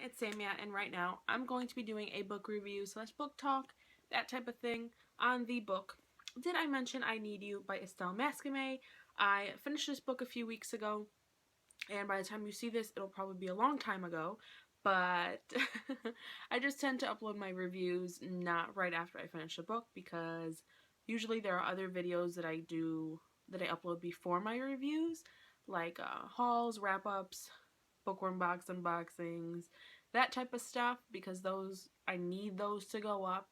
it's Samia, and right now I'm going to be doing a book review / book talk, that type of thing, on the book Did I Mention I Need You by Estelle Maskame. I finished this book a few weeks ago, and by the time you see this, it'll probably be a long time ago, but I just tend to upload my reviews not right after I finish a book, because usually there are other videos that I upload before my reviews, like hauls, wrap-ups, bookworm box unboxings, that type of stuff, because I need those to go up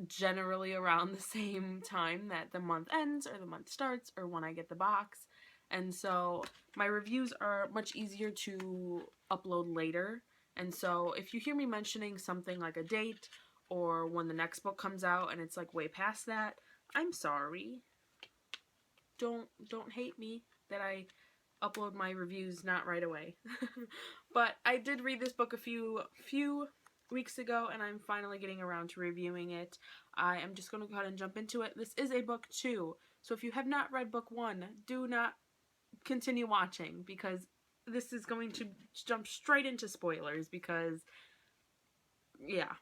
generally around the same time that the month ends or the month starts or when I get the box. And so my reviews are much easier to upload later. And so if you hear me mentioning something like a date or when the next book comes out and it's like way past that, I'm sorry. Don't hate me that I upload my reviews not right away. But I did read this book a few weeks ago, and I'm finally getting around to reviewing it. I am just going to go ahead and jump into it. This is a book 2, so if you have not read book 1, do not continue watching, because this is going to jump straight into spoilers, because, yeah.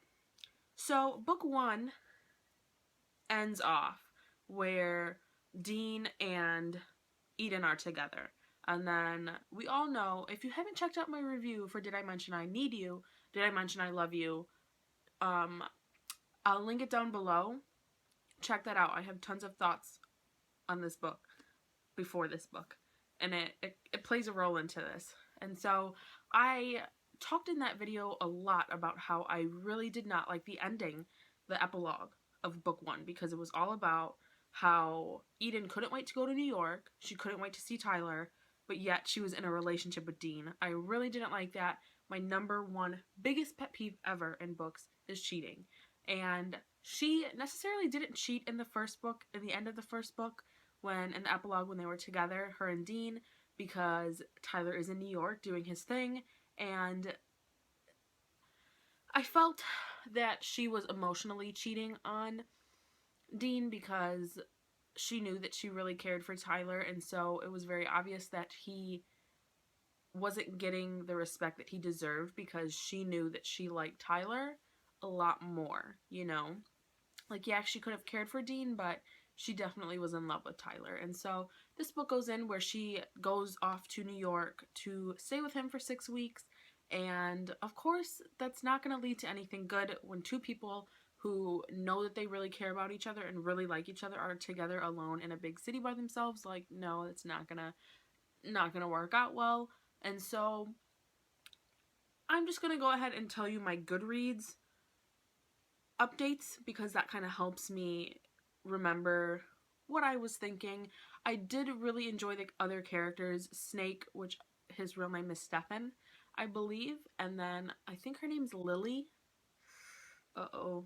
So, book 1 ends off where Dean and Eden are together. And then we all know, if you haven't checked out my review for Did I Mention I Need You, Did I Mention I Love You, I'll link it down below. Check that out. I have tons of thoughts on this book before this book, and it plays a role into this. And so I talked in that video a lot about how I really did not like the ending, the epilogue of book 1, because it was all about how Eden couldn't wait to go to New York, she couldn't wait to see Tyler, but yet she was in a relationship with Dean. I really didn't like that. My number 1 biggest pet peeve ever in books is cheating. And she necessarily didn't cheat in the first book, in the end of the first book, in the epilogue when they were together, her and Dean, because Tyler is in New York doing his thing, and I felt that she was emotionally cheating on Dean because she knew that she really cared for Tyler, and so it was very obvious that he wasn't getting the respect that he deserved, because she knew that she liked Tyler a lot more, you know? Like, yeah, she could have cared for Dean, but she definitely was in love with Tyler. And so this book goes in where she goes off to New York to stay with him for 6 weeks. And of course, that's not going to lead to anything good when two people who know that they really care about each other and really like each other are together alone in a big city by themselves. Like, no, it's not gonna work out well. And so I'm just gonna go ahead and tell you my GoodReads updates, because that kind of helps me remember what I was thinking. I did really enjoy the other characters. Snake, which his real name is Stefan, I believe, and then I think her name's Lily. I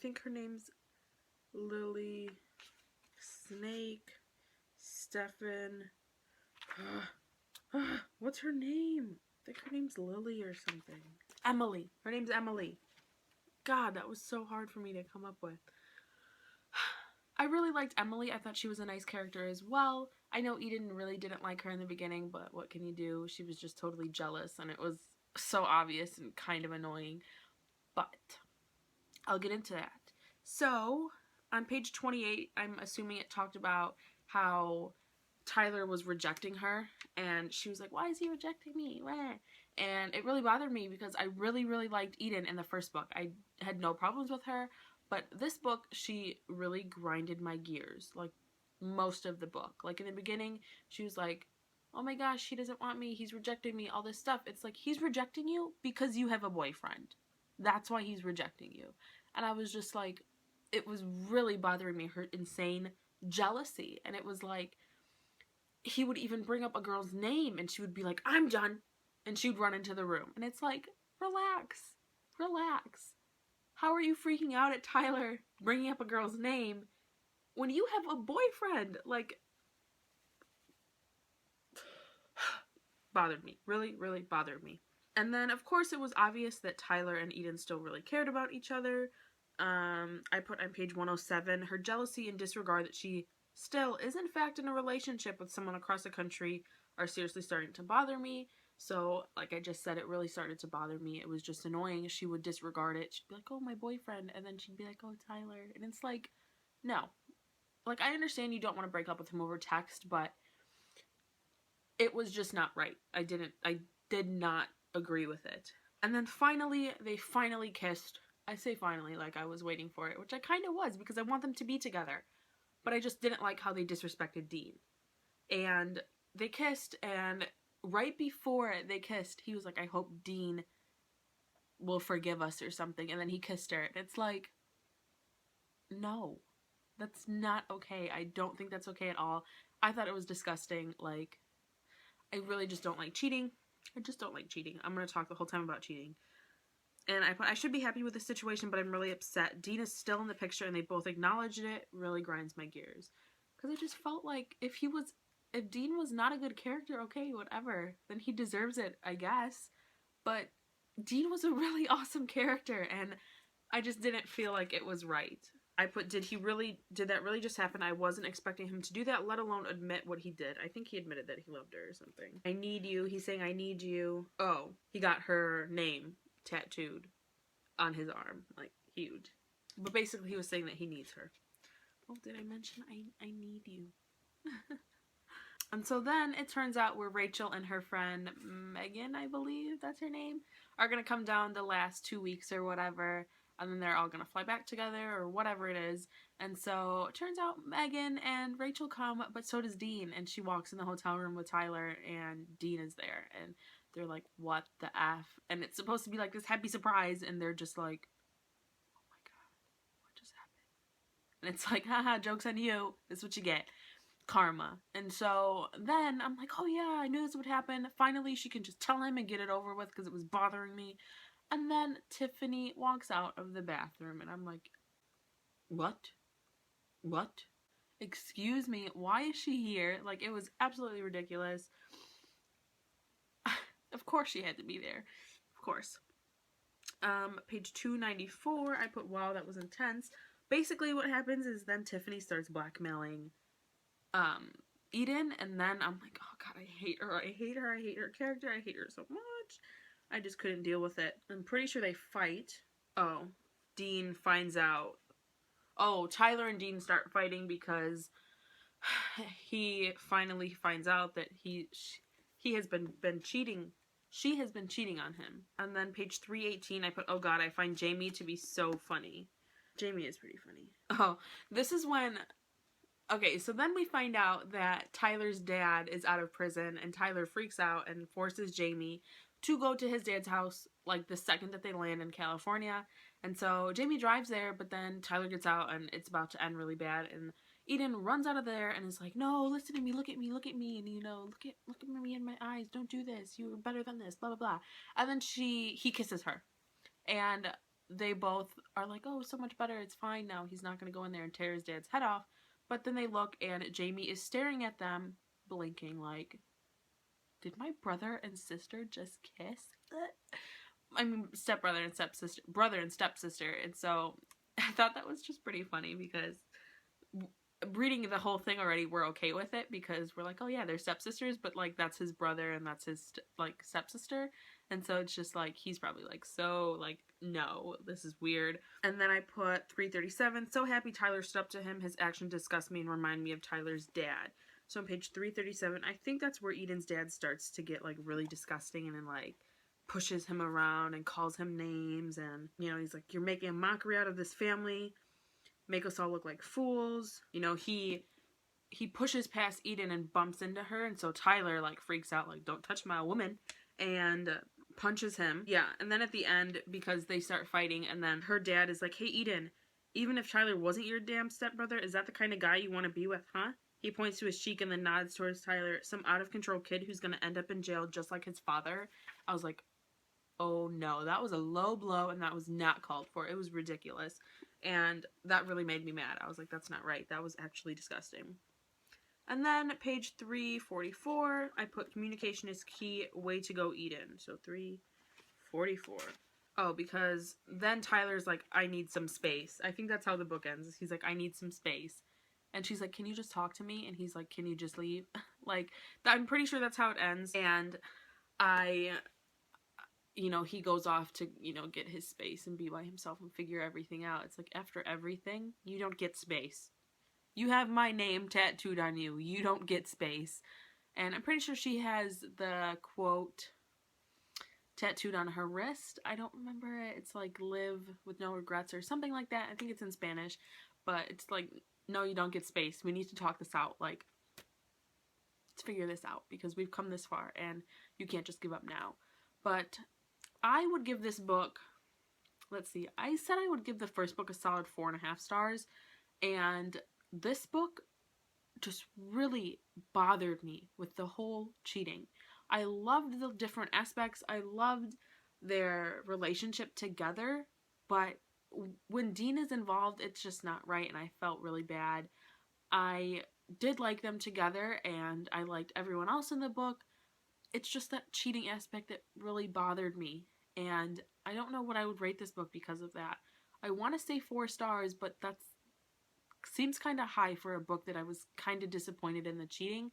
think her name's Lily, Snake, Stefan. What's her name? I think her name's Lily or something. Emily. Her name's Emily. God, that was so hard for me to come up with. I really liked Emily. I thought she was a nice character as well. I know Eden really didn't like her in the beginning, but what can you do? She was just totally jealous, and it was so obvious and kind of annoying. But I'll get into that. So, on page 28, I'm assuming it talked about how Tyler was rejecting her, and she was like, why is he rejecting me? Wah. And it really bothered me, because I really, really liked Eden in the first book. I had no problems with her, but this book, she really grinded my gears, like, most of the book. Like, in the beginning, she was like, oh my gosh, he doesn't want me, he's rejecting me, all this stuff. It's like, he's rejecting you because you have a boyfriend. That's why he's rejecting you. And I was just like, it was really bothering me, her insane jealousy. And it was like, he would even bring up a girl's name, and she would be like, I'm done. And she would run into the room. And it's like, relax. Relax. How are you freaking out at Tyler bringing up a girl's name when you have a boyfriend? Like, bothered me. Really, really bothered me. And then, of course, it was obvious that Tyler and Eden still really cared about each other. I put on page 107, her jealousy and disregard that she still is in fact in a relationship with someone across the country are seriously starting to bother me. So, like I just said, it really started to bother me. It was just annoying. She would disregard it. She'd be like, oh, my boyfriend. And then she'd be like, oh, Tyler. And it's like, no. Like, I understand you don't want to break up with him over text, but it was just not right. I did not agree with it. And then finally, they finally kissed. I say finally, like I was waiting for it, which I kind of was because I want them to be together. But I just didn't like how they disrespected Dean. And they kissed, and right before they kissed, he was like, I hope Dean will forgive us or something. And then he kissed her. And it's like, no, that's not okay. I don't think that's okay at all. I thought it was disgusting. Like, I really just don't like cheating. I just don't like cheating. I'm going to talk the whole time about cheating. And I should be happy with the situation, but I'm really upset. Dean is still in the picture, and they both acknowledged it. Really grinds my gears. Because I just felt like if Dean was not a good character, okay, whatever, then he deserves it, I guess. But Dean was a really awesome character, and I just didn't feel like it was right. I put, did that really just happen? I wasn't expecting him to do that, let alone admit what he did. I think he admitted that he loved her or something. I need you. He's saying, I need you. Oh, he got her name tattooed on his arm. Like, huge. But basically, he was saying that he needs her. Oh, did I mention I need you? And so then it turns out where Rachel and her friend Megan, I believe that's her name, are going to come down the last 2 weeks or whatever. And then they're all going to fly back together or whatever it is. And so it turns out Megan and Rachel come, but so does Dean. And she walks in the hotel room with Tyler, and Dean is there. And they're like, what the F? And it's supposed to be like this happy surprise. And they're just like, oh my God, what just happened? And it's like, haha, joke's on you. This is what you get. Karma. And so then I'm like, oh yeah, I knew this would happen. Finally, she can just tell him and get it over with because it was bothering me. And then Tiffany walks out of the bathroom, and I'm like, what? What? Excuse me, why is she here? Like, it was absolutely ridiculous. Of course she had to be there. Of course. Page 294, I put, wow, that was intense. Basically, what happens is then Tiffany starts blackmailing Eden, and then I'm like, oh God, I hate her. I hate her. I hate her character. I hate her so much. I just couldn't deal with it. I'm pretty sure they fight. Oh, Dean finds out. Oh, Tyler and Dean start fighting because he finally finds out that he has been cheating. She has been cheating on him. And then page 318, I put, oh God, I find Jamie to be so funny. Jamie is pretty funny. Oh, this is when... Okay, so then we find out that Tyler's dad is out of prison, and Tyler freaks out and forces Jamie to go to his dad's house, like, the second that they land in California. And so Jamie drives there, but then Tyler gets out, and it's about to end really bad, and Eden runs out of there and is like, no, listen to me, look at me, and, you know, look at me in my eyes, don't do this, you're better than this, blah, blah, blah. And then he kisses her, and they both are like, oh, so much better, it's fine now, he's not going to go in there and tear his dad's head off. But then they look, and Jamie is staring at them, blinking like, did my brother and sister just kiss? I mean, stepbrother and stepsister, brother and stepsister. And so I thought that was just pretty funny because reading the whole thing already, we're okay with it because we're like, oh yeah, they're stepsisters, but like that's his brother and that's his like stepsister. And so it's just like, he's probably like, so like, no, this is weird. And then I put 337, so happy Tyler stood up to him. His action disgusts me and remind me of Tyler's dad. So on page 337, I think that's where Eden's dad starts to get like really disgusting and then like pushes him around and calls him names. And, you know, he's like, you're making a mockery out of this family. Make us all look like fools. You know, he pushes past Eden and bumps into her. And so Tyler like freaks out, like, don't touch my woman. And punches him. Yeah, and then at the end, because they start fighting, and then her dad is like, hey, Eden, even if Tyler wasn't your damn stepbrother, is that the kind of guy you want to be with, huh? He points to his cheek and then nods towards Tyler, some out-of-control kid who's going to end up in jail just like his father. I was like, oh no, that was a low blow, and that was not called for. It was ridiculous, and that really made me mad. I was like, that's not right. That was actually disgusting. And then page 344, I put communication is key, way to go Eden. So 344. Oh, because then Tyler's like, I need some space. I think that's how the book ends. He's like, I need some space. And she's like, can you just talk to me? And he's like, can you just leave? Like, I'm pretty sure that's how it ends. And he goes off to, get his space and be by himself and figure everything out. It's like, after everything, you don't get space. You have my name tattooed on you. You don't get space. And I'm pretty sure she has the quote tattooed on her wrist. I don't remember it. It's like, live with no regrets or something like that. I think it's in Spanish. But it's like, no, you don't get space. We need to talk this out. Like, let's figure this out because we've come this far and you can't just give up now. But I would give this book, let's see, I said I would give the first book a solid 4.5 stars, and this book just really bothered me with the whole cheating. I loved the different aspects. I loved their relationship together, but when Dean is involved, it's just not right, and I felt really bad. I did like them together, and I liked everyone else in the book. It's just that cheating aspect that really bothered me, and I don't know what I would rate this book because of that. I want to say 4 stars, but that seems kind of high for a book that I was kind of disappointed in the cheating.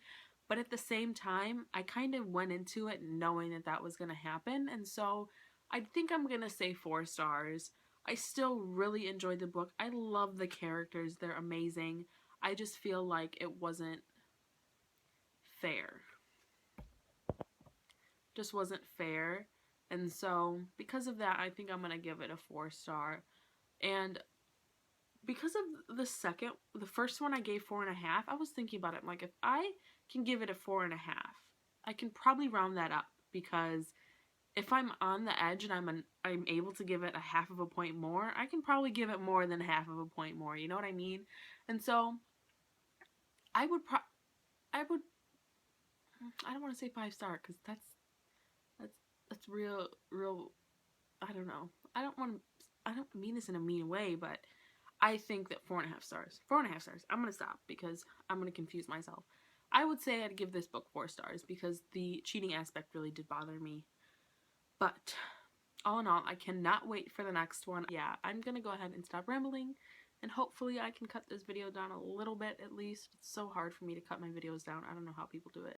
But at the same time, I kind of went into it knowing that that was going to happen, and so I think I'm going to say 4 stars. I still really enjoyed the book. I love the characters. They're amazing. I just feel like it wasn't fair. Just wasn't fair. And so, because of that, I think I'm going to give it a 4 star. And because of the first one I gave 4.5, I was thinking about it. I'm like, if I can give it a 4.5, I can probably round that up, because if I'm on the edge and I'm able to give it a half of a point more, I can probably give it more than half of a point more. You know what I mean? And so I would I don't want to say 5 star because that's real. I don't know. I don't mean this in a mean way, but I think that 4.5 stars. 4.5 stars. I'm gonna stop because I'm gonna confuse myself. I would say I'd give this book 4 stars because the cheating aspect really did bother me. But all in all, I cannot wait for the next one. Yeah, I'm gonna go ahead and stop rambling, and hopefully I can cut this video down a little bit at least. It's so hard for me to cut my videos down. I don't know how people do it.